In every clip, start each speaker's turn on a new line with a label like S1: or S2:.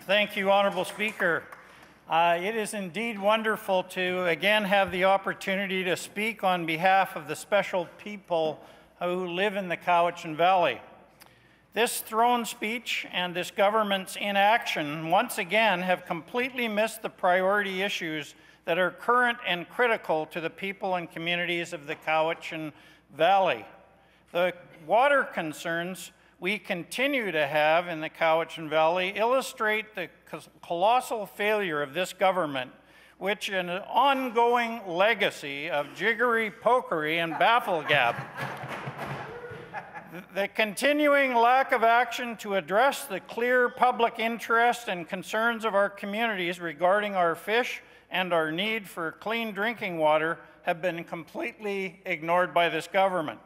S1: Thank you, Honourable Speaker. It is indeed wonderful to again have the opportunity to speak on behalf of the special people who live in the Cowichan Valley. This throne speech and this government's inaction once again have completely missed the priority issues that are current and critical to the people and communities of the Cowichan Valley. The water concerns we continue to have in the Cowichan Valley illustrate the colossal failure of this government, which is an ongoing legacy of Jiggery-Pokery and baffle-gab. The continuing lack of action to address the clear public interest and concerns of our communities regarding our fish and our need for clean drinking water have been completely ignored by this government.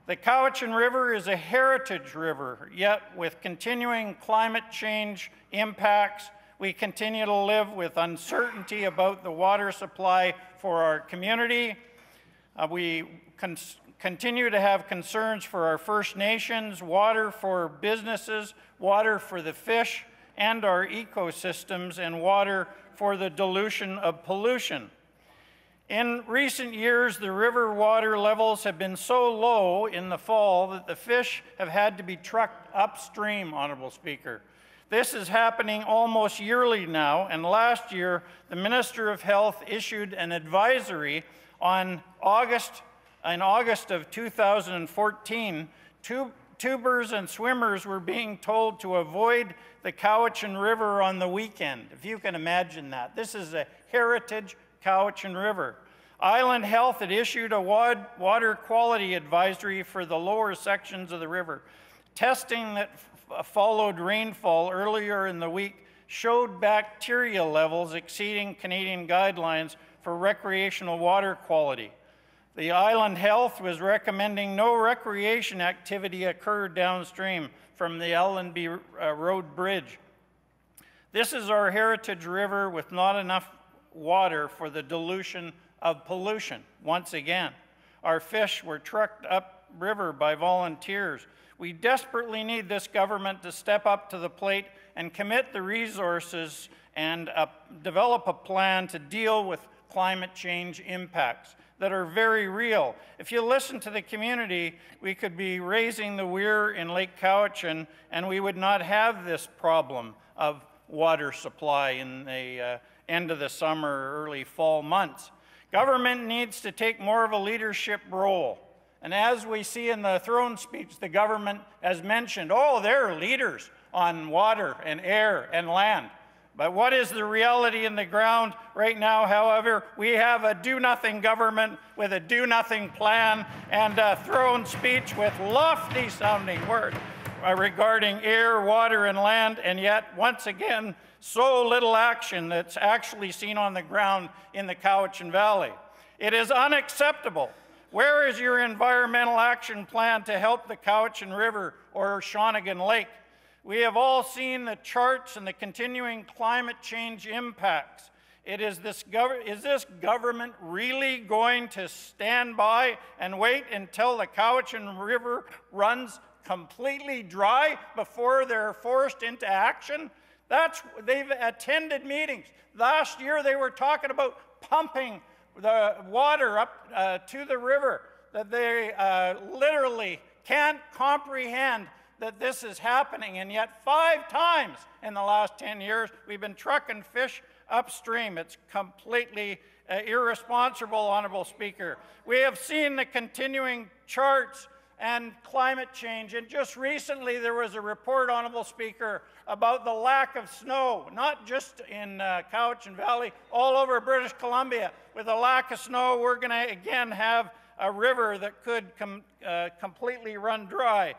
S1: The Cowichan River is a heritage river, yet with continuing climate change impacts, we continue to live with uncertainty about the water supply for our community. We continue to have concerns for our First Nations, water for businesses, water for the fish and our ecosystems, and water for the dilution of pollution. In recent years, the river water levels have been so low in the fall that the fish have had to be trucked upstream, Honourable Speaker. This is happening almost yearly now, and last year, the Minister of Health issued an advisory in August of 2014. Tubers and swimmers were being told to avoid the Cowichan River on the weekend, if you can imagine that. This is a heritage Cowichan River. Island Health had issued a water quality advisory for the lower sections of the river. Testing that followed rainfall earlier in the week showed bacteria levels exceeding Canadian guidelines for recreational water quality. The Island Health was recommending no recreation activity occur downstream from the Allenby Road Bridge. This is our heritage river with not enough water for the dilution of pollution. Once again, our fish were trucked upriver by volunteers. We desperately need this government to step up to the plate and commit the resources and develop a plan to deal with climate change impacts that are very real. If you listen to the community, we could be raising the weir in Lake Cowichan and we would not have this problem of water supply in the end of the summer, early fall months. Government needs to take more of a leadership role. And as we see in the throne speech, the government has mentioned, oh, they're leaders on water and air and land. But what is the reality in the ground right now? However, we have a do-nothing government with a do-nothing plan and a throne speech with lofty-sounding words regarding air, water, and land, and yet, once again, so little action that's actually seen on the ground in the Cowichan Valley. It is unacceptable. Where is your environmental action plan to help the Cowichan River or Shawnigan Lake? We have all seen the charts and the continuing climate change impacts. Is this government really going to stand by and wait until the Cowichan River runs completely dry before they're forced into action? They've attended meetings. Last year they were talking about pumping the water up to the river, that they literally can't comprehend that this is happening, and yet 5 times in the last 10 years we've been trucking fish upstream. It's completely irresponsible, Honourable Speaker. We have seen the continuing charts and climate change, and just recently there was a report, Honourable Speaker, about the lack of snow, not just in Cowichan Valley, all over British Columbia. With a lack of snow, we're going to again have a river that could completely run dry.